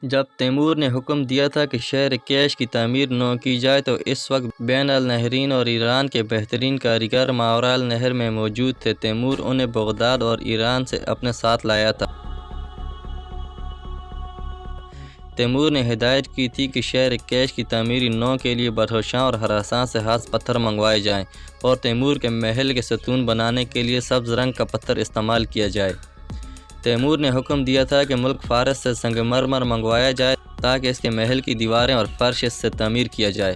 جب تیمور نے حکم دیا تھا کہ شہر کیش کی تعمیر نو کی جائے تو اس وقت بین النہرین اور ایران کے بہترین کاریگر ماوراء النہر میں موجود تھے۔ تیمور انہیں بغداد اور ایران سے اپنے ساتھ لایا تھا۔ تیمور نے ہدایت کی تھی کہ شہر کیش کی تعمیری نو کے لیے بدخشاں اور ہراساں سے خاص پتھر منگوائے جائیں اور تیمور کے محل کے ستون بنانے کے لیے سبز رنگ کا پتھر استعمال کیا جائے۔ تیمور نے حکم دیا تھا کہ ملک فارس سے سنگ مرمر منگوایا جائے تاکہ اس کے محل کی دیواریں اور فرش اس سے تعمیر کیا جائے۔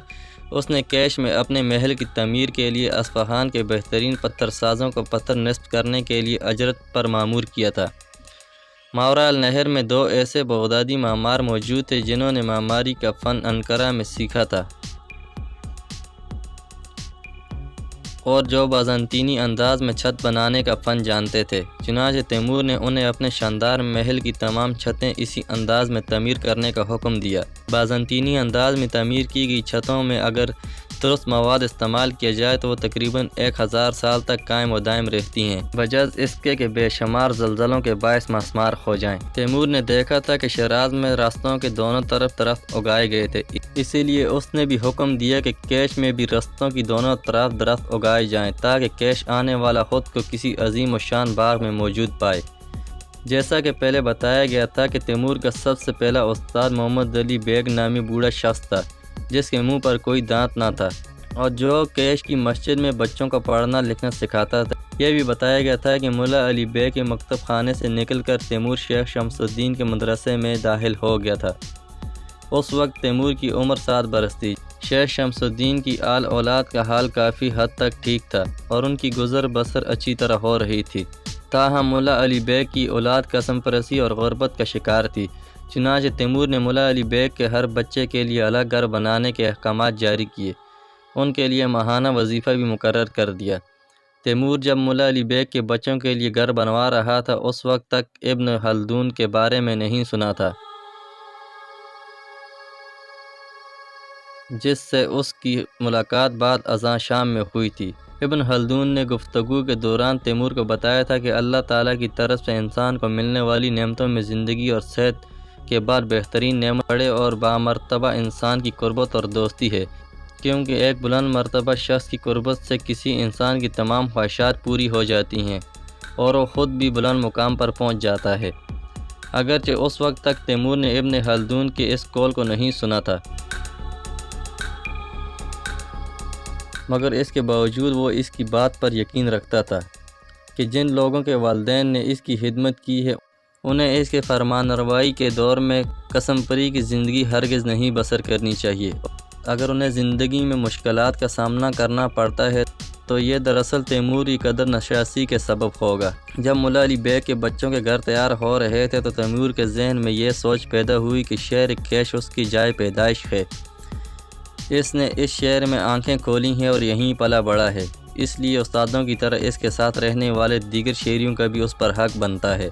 اس نے کیش میں اپنے محل کی تعمیر کے لیے اصفہان کے بہترین پتھر سازوں کو پتھر نصب کرنے کے لیے اجرت پر مامور کیا تھا۔ ماوراء النہر میں 2 ایسے بغدادی معمار موجود تھے جنہوں نے معماری کا فن انقرہ میں سیکھا تھا اور جو بازنطینی انداز میں چھت بنانے کا فن جانتے تھے۔ چنانچہ تیمور نے انہیں اپنے شاندار محل کی تمام چھتیں اسی انداز میں تعمیر کرنے کا حکم دیا۔ بازنطینی انداز میں تعمیر کی گئی چھتوں میں اگر درست مواد استعمال کیا جائے تو وہ تقریباً 1000 سال تک قائم و دائم رہتی ہیں، بجز اس کے کہ بے شمار زلزلوں کے باعث مسمار ہو جائیں۔ تیمور نے دیکھا تھا کہ شیراز میں راستوں کے دونوں طرف درخت اگائے گئے تھے، اسی لیے اس نے بھی حکم دیا کہ کیش میں بھی راستوں کی دونوں طرف درخت اگائے جائیں تاکہ کیش آنے والا خود کو کسی عظیم و شان باغ میں موجود پائے۔ جیسا کہ پہلے بتایا گیا تھا کہ تیمور کا سب سے پہلا استاد محمد علی بیگ نامی بوڑھا شخص تھا جس کے منہ پر کوئی دانت نہ تھا اور جو کیش کی مسجد میں بچوں کو پڑھنا لکھنا سکھاتا تھا۔ یہ بھی بتایا گیا تھا کہ ملا علی بیگ کے مکتب خانے سے نکل کر تیمور شیخ شمس الدین کے مدرسے میں داخل ہو گیا تھا۔ اس وقت تیمور کی عمر 7 برس تھی۔ شیخ شمس الدین کی آل اولاد کا حال کافی حد تک ٹھیک تھا اور ان کی گزر بسر اچھی طرح ہو رہی تھی، تاہم ملا علی بیگ کی اولاد قسم پرستی اور غربت کا شکار تھی۔ چنانچہ تیمور نے ملا علی بیگ کے ہر بچے کے لیے الگ گھر بنانے کے احکامات جاری کیے، ان کے لیے ماہانہ وظیفہ بھی مقرر کر دیا۔ تیمور جب ملا علی بیگ کے بچوں کے لیے گھر بنوا رہا تھا اس وقت تک ابن خلدون کے بارے میں نہیں سنا تھا، جس سے اس کی ملاقات بعد ازاں شام میں ہوئی تھی۔ ابن خلدون نے گفتگو کے دوران تیمور کو بتایا تھا کہ اللہ تعالیٰ کی طرف سے انسان کو ملنے والی نعمتوں میں زندگی اور صحت کے بعد بہترین نعمت بڑے اور بامرتبہ انسان کی قربت اور دوستی ہے، کیونکہ ایک بلند مرتبہ شخص کی قربت سے کسی انسان کی تمام خواہشات پوری ہو جاتی ہیں اور وہ خود بھی بلند مقام پر پہنچ جاتا ہے۔ اگرچہ اس وقت تک تیمور نے ابن خلدون کے اس قول کو نہیں سنا تھا، مگر اس کے باوجود وہ اس کی بات پر یقین رکھتا تھا کہ جن لوگوں کے والدین نے اس کی خدمت کی ہے انہیں اس کے فرمانروائی کے دور میں قسم پری کی زندگی ہرگز نہیں بسر کرنی چاہیے۔ اگر انہیں زندگی میں مشکلات کا سامنا کرنا پڑتا ہے تو یہ دراصل تیمور کی قدر نشاسی کے سبب ہوگا۔ جب ملا علی بیگ کے بچوں کے گھر تیار ہو رہے تھے تو تیمور کے ذہن میں یہ سوچ پیدا ہوئی کہ شہر کیش اس کی جائے پیدائش ہے، اس نے اس شہر میں آنکھیں کھولی ہیں اور یہیں پلا بڑا ہے، اس لیے استادوں کی طرح اس کے ساتھ رہنے والے دیگر شہریوں کا بھی اس پر حق بنتا ہے۔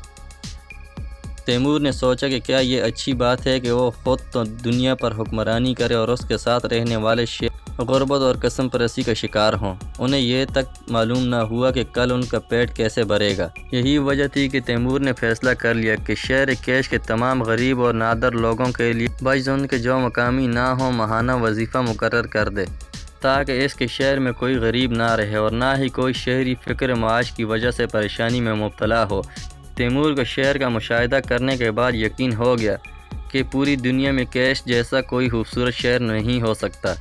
تیمور نے سوچا کہ کیا یہ اچھی بات ہے کہ وہ خود تو دنیا پر حکمرانی کرے اور اس کے ساتھ رہنے والے شہر غربت اور قسم پرستی کا شکار ہوں، انہیں یہ تک معلوم نہ ہوا کہ کل ان کا پیٹ کیسے بھرے گا۔ یہی وجہ تھی کہ تیمور نے فیصلہ کر لیا کہ شہر کیش کے تمام غریب اور نادر لوگوں کے لیے بجز ان کے جو مقامی نہ ہوں ماہانہ وظیفہ مقرر کر دے تاکہ اس کے شہر میں کوئی غریب نہ رہے اور نہ ہی کوئی شہری فقر معاش کی وجہ سے پریشانی میں مبتلا ہو۔ تیمور کو شہر کا مشاہدہ کرنے کے بعد یقین ہو گیا کہ پوری دنیا میں کیش جیسا کوئی خوبصورت شہر نہیں ہو سکتا۔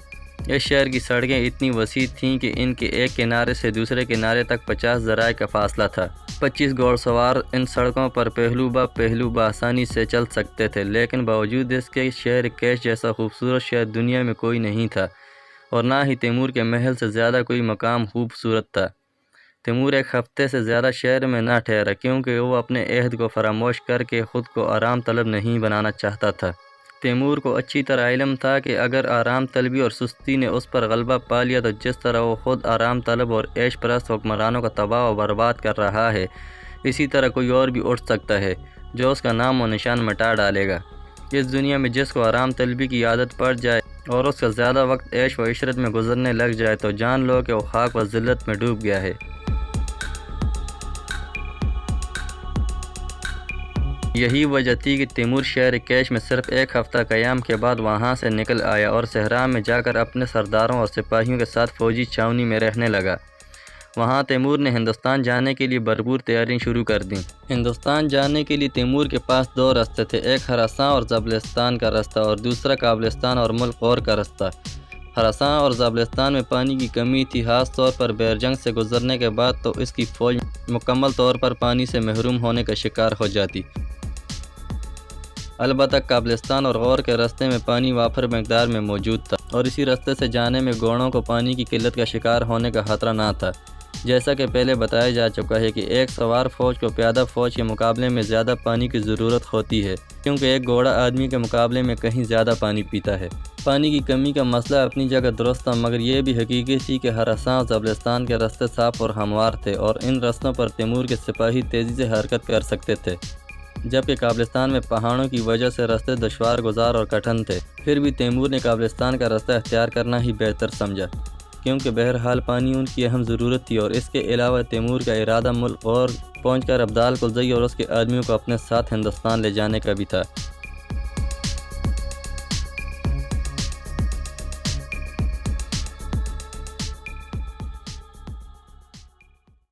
اس شہر کی سڑکیں اتنی وسیع تھیں کہ ان کے ایک کنارے سے دوسرے کنارے تک 50 ذرائع کا فاصلہ تھا۔ 25 گھوڑ سوار ان سڑکوں پر پہلو پہلو بآسانی سے چل سکتے تھے، لیکن باوجود اس کے شہر کیش جیسا خوبصورت شہر دنیا میں کوئی نہیں تھا اور نہ ہی تیمور کے محل سے زیادہ کوئی مقام خوبصورت تھا۔ تیمور ایک ہفتے سے زیادہ شہر میں نہ ٹھہرا کیونکہ وہ اپنے عہد کو فراموش کر کے خود کو آرام طلب نہیں بنانا چاہتا تھا۔ تیمور کو اچھی طرح علم تھا کہ اگر آرام طلبی اور سستی نے اس پر غلبہ پا لیا تو جس طرح وہ خود آرام طلب اور عیش پرست حکمرانوں کا تباہ و برباد کر رہا ہے، اسی طرح کوئی اور بھی اٹھ سکتا ہے جو اس کا نام و نشان مٹا ڈالے گا۔ اس دنیا میں جس کو آرام طلبی کی عادت پڑ جائے اور اس کا زیادہ وقت عیش و عشرت میں گزرنے لگ جائے تو جان لو کہ وہ خاک و ذلت میں ڈوب گیا ہے۔ یہی وجہ تھی کہ تیمور شہر کیش میں صرف ایک ہفتہ قیام کے بعد وہاں سے نکل آیا اور صحرا میں جا کر اپنے سرداروں اور سپاہیوں کے ساتھ فوجی چھاؤنی میں رہنے لگا۔ وہاں تیمور نے ہندوستان جانے کے لیے بھرپور تیاریاں شروع کر دیں۔ ہندوستان جانے کے لیے تیمور کے پاس دو راستے تھے، ایک ہراساں اور زابلستان کا راستہ اور دوسرا کابلستان اور ملک غور کا راستہ۔ ہراساں اور زابلستان میں پانی کی کمی تھی، خاص طور پر بیرجنگ سے گزرنے کے بعد تو اس کی فوج مکمل طور پر پانی سے محروم ہونے کا شکار ہو جاتی۔ البتہ کابلستان اور غور کے راستے میں پانی وافر مقدار میں موجود تھا اور اسی راستے سے جانے میں گھوڑوں کو پانی کی قلت کا شکار ہونے کا خطرہ نہ تھا۔ جیسا کہ پہلے بتایا جا چکا ہے کہ ایک سوار فوج کو پیادہ فوج کے مقابلے میں زیادہ پانی کی ضرورت ہوتی ہے، کیونکہ ایک گھوڑا آدمی کے مقابلے میں کہیں زیادہ پانی پیتا ہے۔ پانی کی کمی کا مسئلہ اپنی جگہ درست تھا، مگر یہ بھی حقیقت تھی کہ ہراساں اور زابلستان کے راستے صاف اور ہموار تھے اور ان راستوں پر تیمور کے سپاہی تیزی سے حرکت کر سکتے تھے، جبکہ کابلستان میں پہاڑوں کی وجہ سے راستے دشوار گزار اور کٹھن تھے۔ پھر بھی تیمور نے کابلستان کا راستہ اختیار کرنا ہی بہتر سمجھا، کیونکہ بہرحال پانی ان کی اہم ضرورت تھی اور اس کے علاوہ تیمور کا ارادہ ملک غور پہنچ کر عبدال کلزئی اور اس کے آدمیوں کو اپنے ساتھ ہندوستان لے جانے کا بھی تھا۔